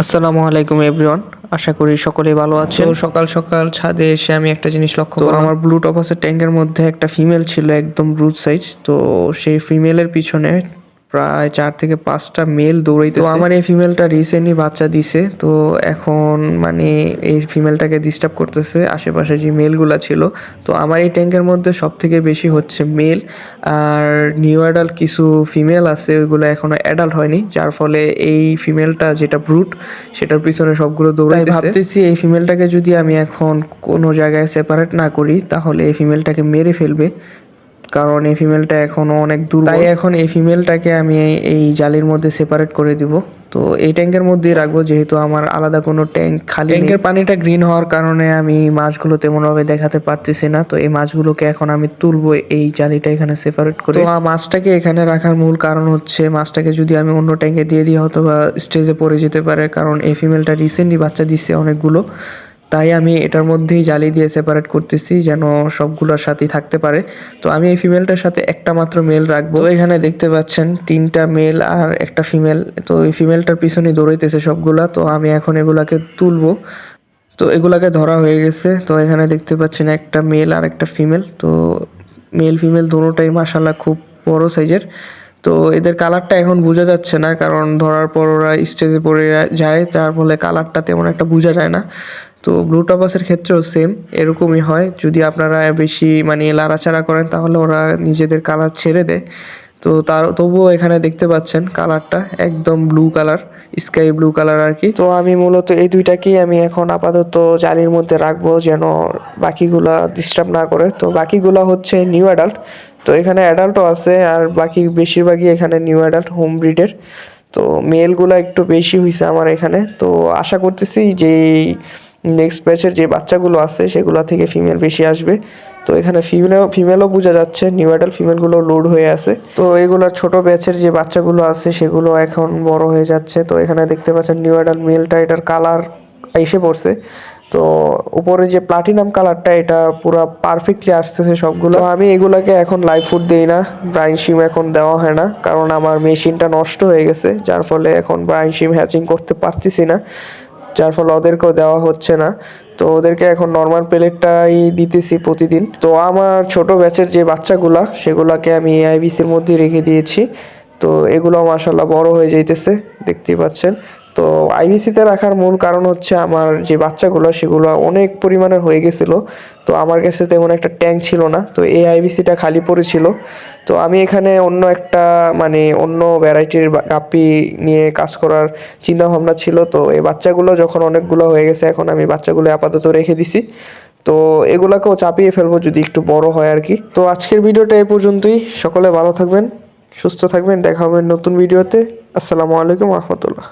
আসসালামু আলাইকুম এভরিওয়ান। আশা করি সকলেই ভালো আছেন। তো সকাল সকাল ছাদে এসে আমি একটা জিনিস লক্ষ্য করলাম, আমার ব্লু টপাসের ট্যাঙ্কের মধ্যে একটা ফিমেল ছিল, একদম ব্রুট সাইজ। তো সেই ফিমেলের পিছনে প্রায় 4 থেকে 5টা মেল দৌড়াইতেছে। তো আমার এই ফিমেলটা রিসেন্টলি বাচ্চা দিছে, তো এখন মানে এই ফিমেলটাকে ডিস্টার্ব করতেছে আশেপাশে যে মেলগুলা ছিল। তো আমার এই ট্যাঙ্কের মধ্যে সব থেকে বেশি হচ্ছে মেল, আর নিউ অ্যাডাল্ট কিছু ফিমেল আছে, ওইগুলো এখনো অ্যাডাল্ট হয়নি, যার ফলে এই ফিমেলটা যেটা ব্রুট সেটার পিছনে সবগুলো দৌড়াইতেছে। ভাবতেছি এই ফিমেলটাকে যদি আমি এখন কোনো জায়গায় সেপারেট না করি তাহলে এই ফিমেলটাকে মেরে ফেলবে, কারণ এই ফিমেলটা এখনও অনেক দূর। তাই এখন এই ফিমেলটাকে আমি এই জালির মধ্যে সেপারেট করে দিব। তো এই ট্যাঙ্কের মধ্যেই রাখবো, যেহেতু আমার আলাদা কোনো ট্যাঙ্ক খালি নেই। ট্যাঙ্কের পানিটা গ্রিন হওয়ার কারণে আমি মাছগুলো তেমনভাবে দেখাতে পারতেছি না। তো এই মাছগুলোকে এখন আমি তুলবো এই জালিটা এখানে সেপারেট করে। তো মাছটাকে এখানে রাখার মূল কারণ হচ্ছে, মাছটাকে যদি আমি অন্য ট্যাঙ্কে দিয়ে দিই হয়তো বা স্টেজে পড়ে যেতে পারে, কারণ এই ফিমেলটা রিসেন্টলি বাচ্চা দিচ্ছে অনেকগুলো। তাই আমি এটার মধ্যেই জালি দিয়ে সেপারেট করতেছি যেন সবগুলোর সাথেই থাকতে পারে। তো আমি এই ফিমেলটার সাথে একটা মাত্র মেল রাখবো। এখানে দেখতে পাচ্ছেন 3টা মেল আর একটা ফিমেল। তো এই ফিমেলটার পিছনে দৌড়াইতেছে সবগুলা। তো আমি এখন এগুলাকে তুলবো। তো এগুলাকে ধরা হয়ে গেছে। তো এখানে দেখতে পাচ্ছেন একটা মেল আর একটা ফিমেল। তো মেল ফিমেল দুটোটাই মাশাআল্লাহ খুব বড় সাইজের। তো এদের কালারটা এখন বোঝা যাচ্ছে না, কারণ ধরার পর ওরা স্টেজে পড়ে যায়, তার ফলে কালারটা তেমন একটা বোঝা যায় না। তো ব্লু টপাসের ক্ষেত্রেও সেম এরকমই হয়, যদি আপনারা বেশি মানে লাড়াচাড়া করেন তাহলে ওরা নিজেদের কালার ছেড়ে দেয়। তো তবুও এখানে দেখতে পাচ্ছেন কালারটা একদম blue colour, sky blue colour আর কি। তো আমি মূলত এই দুইটাকেই আমি এখন আপাতত জালির মধ্যে রাখবো যেন বাকিগুলা ডিস্টার্ব না করে। তো বাকিগুলা হচ্ছে নিউ অ্যাডাল্ট। তো এখানে অ্যাডাল্টও আছে, আর বাকি বেশিরভাগই এখানে নিউ অ্যাডাল্ট হোম ব্রিডের। তো মেলগুলো একটু বেশি হয়েছে আমার এখানে। তো আশা করতেছি যে নেক্সট ব্যাচের যে বাচ্চাগুলো আছে সেগুলো থেকে ফিমেল বেশি আসবে। তো এখানে ফিমেলও বোঝা যাচ্ছে, নিউ অ্যাডাল্ট ফিমেলগুলো লোড হয়ে আছে। তো এগুলোর ছোট ব্যাচের যে বাচ্চাগুলো আছে সেগুলো এখন বড় হয়ে যাচ্ছে। তো এখানে দেখতে পাচ্ছেন নিউ অ্যাডাল্ট মেলটা, এটার কালার এসে পড়ছে। তো উপরে যে প্লাটিনাম কালারটা এটা পুরো পারফেক্টলি আসতেছে সবগুলো। তো আমি এগুলাকে এখন লাইভ ফুড দেই না, ব্রাইন শিম এখন দেওয়া হয় না, কারণ আমার মেশিনটা নষ্ট হয়ে গেছে, যার ফলে এখন ব্রাইন শিম হ্যাচিং করতে পারতেছি না, যার ফলে ওদেরকেও দেওয়া হচ্ছে না। তো ওদেরকে এখন নর্মাল পেলেটটাই দিতেছি প্রতিদিন। তো আমার ছোট ব্যাচের যে বাচ্চাগুলা সেগুলাকে আমি আইবিসির মধ্যে রেখে দিয়েছি। তো এগুলো মাশাআল্লাহ বড় হয়ে যাইতেছে, দেখতেই পাচ্ছেন। তো আইবিসিতে রাখার মূল কারণ হচ্ছে আমার যে বাচ্চাগুলো সেগুলো অনেক পরিমাণের হয়ে গেছিলো। তো আমার কাছে তেমন একটা ট্যাঙ্ক ছিল না, তো এই আইবিসিটা খালি পড়েছিল। তো আমি এখানে অন্য একটা মানে অন্য ভ্যারাইটির গাপ্পি নিয়ে কাজ করার চিন্তা ভাবনা ছিল। তো এই বাচ্চাগুলো যখন অনেকগুলো হয়ে গেছে, এখন আমি বাচ্চাগুলো আপাতত রেখে দিছি। তো এগুলাকেও চাপিয়ে ফেলবো যদি একটু বড় হয় আর কি। তো আজকের ভিডিওটা এই পর্যন্তই। সকলে ভালো থাকবেন, সুস্থ থাকবেন, দেখা হবে নতুন ভিডিওতে। আসসালামু আলাইকুম রহমতুল্লাহ।